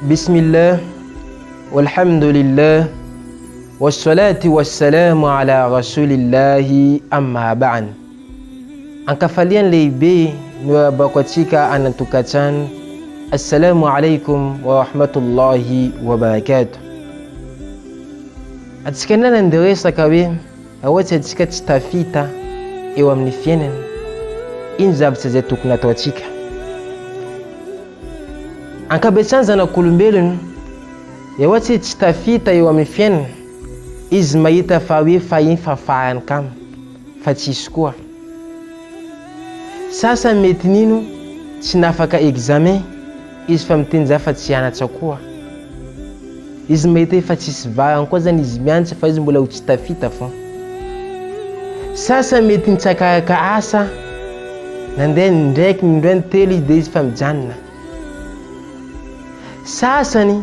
Bismillah, walhamdulillah, wassalatu wassalamu ala rasulillahi amma ba'an. Ang kafalian lehibe na bakwatika anatukatan. Assalamu alaikum wa rahmatullahi wa barakatuh. At sika na nandiresa kawe awatsa tsika tstafita eo amin'ny fiainana iny zavatra zay tokony atao atsika. Ankabetsany zanak'olombelona awatsa tsy tafita eo amin'ny fiainana izy mahita fa hoe fa iny fafahany kamo fa tsisy koa. Sasa mety nino tsy nafaka examen izy fa miteny za fa tsy anatra koa. Izy mahita fa tsisy varany koa zany izy mianatra fa izy mbola ho tsy tafita fo. Sasa mety nitsakaraka asa nandeha ndraiky indray telo izy dia izy fa mijanona. Sasany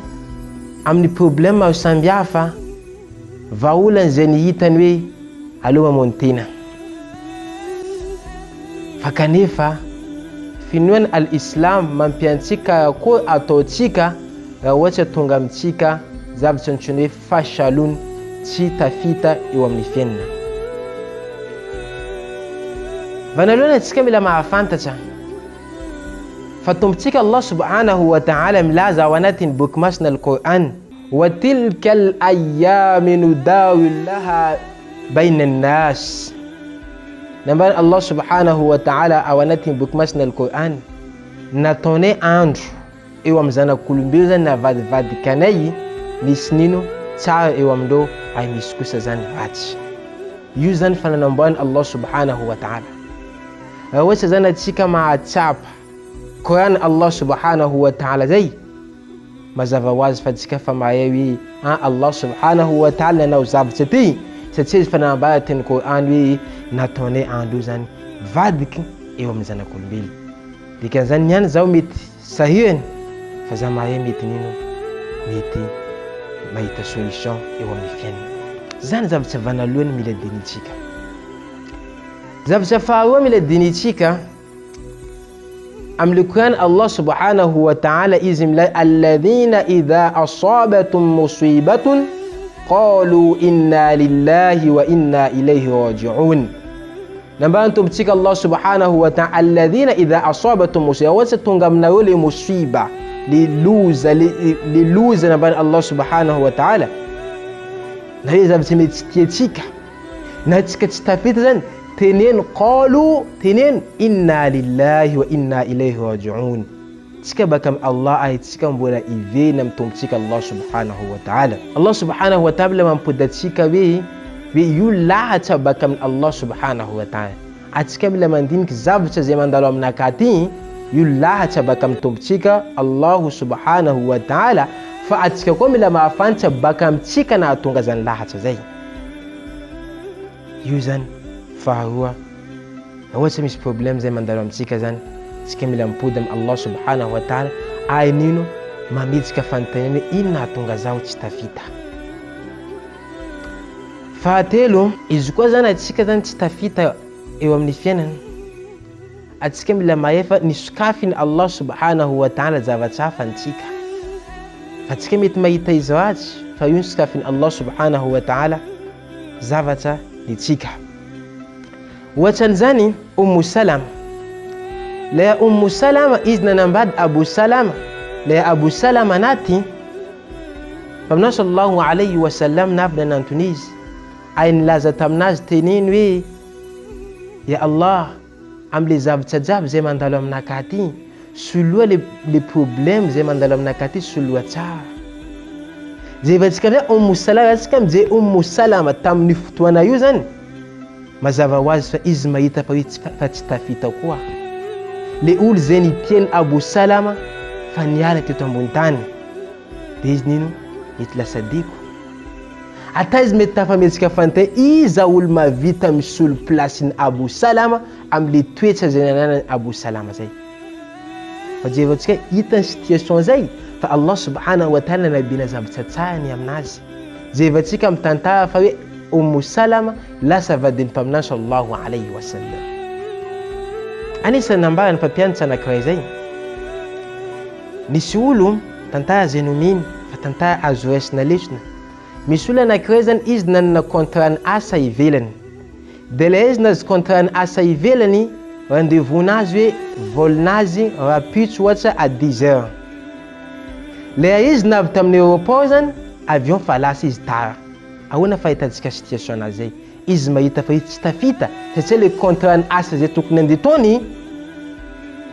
amin'ny problème maro sambihafa vaolany zay nihitany hoe aleo mamono tena. Fa kanefa finoany al-Islam mampiantsika koa ataotsika raha ohatra tonga amintsika zavatra antsoina hoe fashalony tsy tafita eo amin'ny fiainana. Vanaloana antsika mila mahafantatra fa tombotsika Allah subhanahu wa ta'ala milaza ao anatin'ny boky masina al-Qur'an, wa tilka al-ayyamu nudawiluha baina an-nas. Nambara Allah subhanahu wa ta'ala ao anatin'ny boky masina al-Qur'an, nataonay andro eo amin'ny zanak'olombelo zany navadibadikanay misy nino tsara eo amindreo ay misy kosa zany ratsy. Io zany fananamboarany Allah subhanahu wa ta'ala. Raha ohatra zany atsika mahatsapa Qur'an Allah subhanahu wa ta'ala zay, mazava ho azy fa atsika fa mahay hoe Allah subhanahu wa ta'ala nanao zavatra ty satria izy fanambara teny Qur'an hoe nataonay andro zany vadiky eo amin'ny zanak'olombelo. Dikan'izany niany zao mety sahirany fa za mahay mety nino mety mahita solution eo amin'ny fiainana. Zany zavatra vanalohany mila dinitsika. Zavatra faharoa mila dinitsika amin'ny Qur'an Allah subhanahu wa ta'ala izy milaza alladhina idha asabatum musibatun qalu inna lillahi wa inna ilayhi raji'un. Nambara tombotsika Allah subhanahu wa ta'ala alladhina idha asabatum musiba, awatsa tonga aminareo le musiba le loza nambara Allah subhanahu wa ta'ala na hoe zavatra mety tsy tiatsika na tsika tsy tafita zany teneno qalu teneno inna lillahi wa inna ilayhi raji'un. Tsika baka Allah ay tsika mbola ivena mitombotsika Allah subhanahu wa ta'ala. Allah subhanahu wa ta'ala mampodatsika hoe io lahatra baka amin'ny Allah subhanahu wa ta'ala. Atsika mila mandiniky zavatra zay mandalo aminakaty io lahatra baka mitombotsika Allah subhanahu wa ta'ala, fa atsika koa mila mahafantatra baka amitsika na atonga zany lahatra zay. Io zany faharoa. Ohatra misy problème zay mandalo amitsika zany, tsika mila mipody amin'ny Allah subhanahu wa ta'ala ay nino mametsika fanontaniana inona atonga zaho tsy tafita. Fahatelo, izy koa zany atsika zany tsy tafita eo amin'ny fiainana, atsika mila mahay fa nisokafiny Allah subhanahu wa ta'ala zavatra hafa antsika. Fa atsika mety mahita izy ratsy fa io nisokafiny Allah subhanahu wa ta'ala zavatra nitsika. Ohatran'izany Ummu Salama. Laya Ummu Salama izy nanambady Abu Salama. Laya Abu Salama naty Paminao sallallahu alayhi wa sallam navy nanantony izy ay nilaza taminazy teneny hoe ya Allah, am'le zavatra jiaby zay mandalo aminakaty soloa le problème zay mandalo aminakaty soloa tsara. Zay vatsika hoe Ummu Salama, atsika mijery Ummu Salama tamin'ny fotoana io zany mazava ho azy fa izy mahita fa hoe tsy tafita koa. Le olo zay nitiany Abu Salama fa niala teto ambony tany dia izy nino mety lasa diko. Ata izy mety tafametsika fantay iza olo mavita misolo plasin'ny Abu Salama am'le toetra zay nananany Abu Salama zay. Fa jery atsika hitany situation zay fa Allah subhanahu wa ta'ala nabina zavatra tsara ny aminazy. Jery atsika mitantara fa hoe Ummu Salama lasa vadin'ny mpaminany sallallahu alayhi wa sallam. Anisan'ny nambarany mpampianatra anankiray zay nisy olo tantara zay nominy fa tantara azo raisina lesona. Misy olona anankiray zany izy nanana contrat-ny asa ivelany, dia ilay izy nazy contrat-ny asa ivelany, rendez-vous-nazy hoe volanazy rapitso ohatra à 10 heures. Ilay izy navy tamin'ny aéroport zany, avion fa lasa izy tara. Ahoana fahitantsika situation anazy zay? Izy mahita fa izy tsy tafita satria le contrat-ny asa zay tokony andeha tony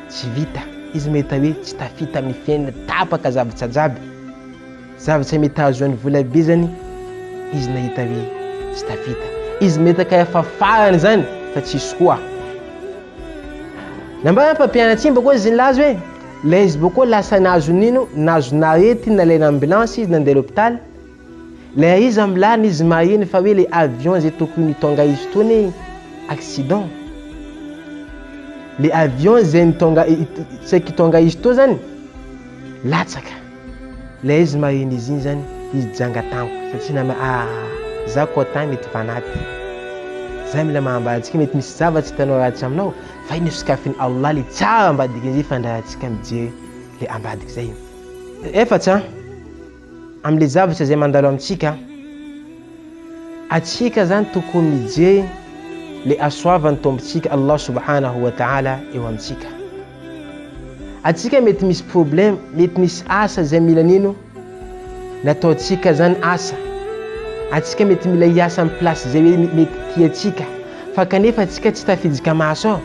tsy vita. Izy mahita hoe tsy tafita amin'ny fiainana, tapaka zavatra jiaby, zavatra mety ahazoany vola be zany izy nahita hoe tsy tafita. Izy mety ka efa farany zany fa tsisy koa. Nambara mpampianatsy iny bako ziny lazy hoe la izy bako lasa nazo nino, nazo narety nalaina ambulance izy nandeha l'hôpital. La izy amilany izy mahiny fa hoe le avion zay tokony tonga izy tony accident. Le avion zay tsaiky tonga izy to zany latsaka. La izy mahiny izy iny zany izy jangatango satria nama za koa tany mety vanaty. Za mila mahambaditsika mety misy zavatsy hitanao ratsy aminao fa iny sokafiny Allah le tsara ambadiky izy fandrahantsika mijery le ambadiky zay. Efatra am'le zavatra zay mandalo amitsika, atsika zany tokony mijery le asoavan'ny tombontsika Allah subhanahu wa ta'ala eo amitsika. Atsika mety misy problème, mety misy asa zay mila nino nataotsika zany asa. Atsika mety mila hiasa amin'ny place zay hoe mety tiatsika fa kanefa atsika tsy tafidika maso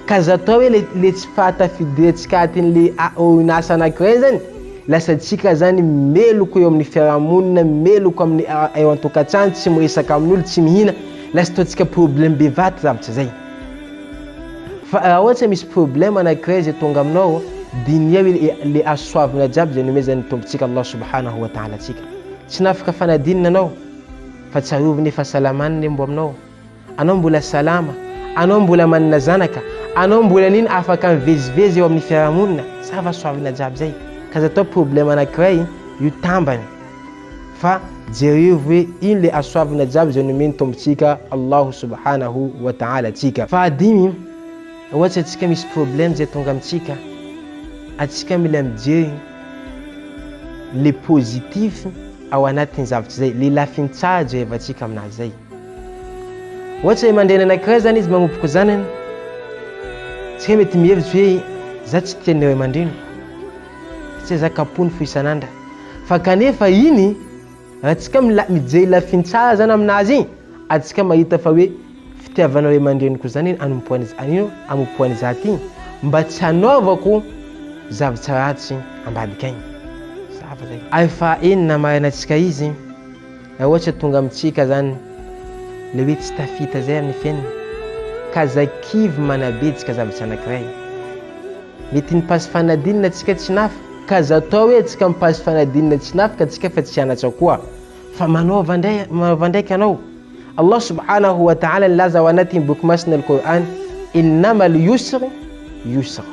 ka zatao hoe le tsy fahatafidirantsika atin'le orinasa anankiray zany lasa atsika zany meloko eo amin'ny fiarahamonina, meloko amin'ny eo an-tokantrano, tsy miresaka amin'olo, tsy mihina, lasa ataotsika problème bevata zavatra zay. Fa raha ohatra misy problème anankiray zay tonga aminao, dinia hoe le asoavana jiaby zay nomezan'ny tombontsika Allah subhanahu wa ta'ala atsika. Tsy nafaka fanadinina anao fa tsarovy ny fahasalamana le mbo aminao. Anao mbola salama, anao mbola manana zanaka, anao mbola nino afaka mivezivezy eo amin'ny fiarahamonina, sava soavina jiaby zay. Ka zatao problème anankiray io tambany fa jereo hoe ino le asoavina jiaby zay nomeny tombontsika Allah subhanahu wa ta'ala atsika. Fa adimy, ohatra atsika misy problème zay tonga amitsika, atsika mila mijery le positif ao anatin'ny zavatra zay, le lafiny tsara jerevantsika aminazy zay. Ohatra hoe mandena anankiray zany izy magnompoka zanany, tsika mety mihevitsy hoe za tsy tian'ny ray aman-dreny satria za kapony fo isan'andra, fa kanefa iny raha tsika mijery lafiny tsara zany aminazy iny, atsika mahita fa hoe fitiavana ray aman-dreniko zany iny anompoany zaty iny mba tsy hanaovako zavatra ratsy ambadika agny. Ay fa enina marinatsika izy raha ohatra tonga amitsika zany le hoe tsy tafita zay amin'ny fiainana ka zakivy manabetsika zavatra anankiray, mety nipasy fanadinina atsika tsy nafa ka zatao hoe atsika mipasy fanadinina tsy nafika atsika fa tsy hianatra koa fa manaova ndraiky anao. Allah subhanahu wa ta'ala nilaza ao anatin'ny boky masina al-Qur'an, innama al-yusr yusra,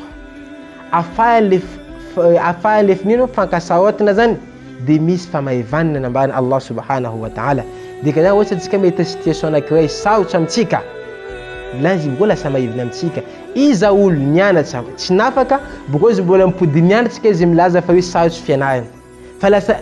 afahan'le finino fankasarotina zany dia misy famahivanana nambarana Allah subhanahu wa ta'ala. Dika zany ohatra atsika mety situation anankiray sarotra amitsika, lazy mbola lasa mahivina amitsika, iza olo nianatra tsy nafaka boko izy mbola mipody nianatsika izy milaza fa hoe sarotra fianarana, fa lasa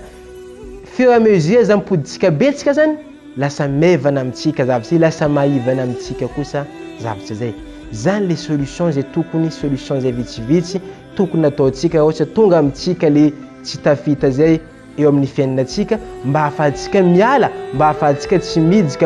fur et à mesure za mipoditsika betsika zany lasa mevana amitsika zavatra, lasa mahivana amitsika kosa zavatra zay. Zany le solution zay tokony, solution zay vitsivitsy tokony nataotsika ohatra tonga amitsika le tsy tafita zay eo amin'ny fiainanatsika, mba ahafahantsika miala, mba ahafahantsika tsy midika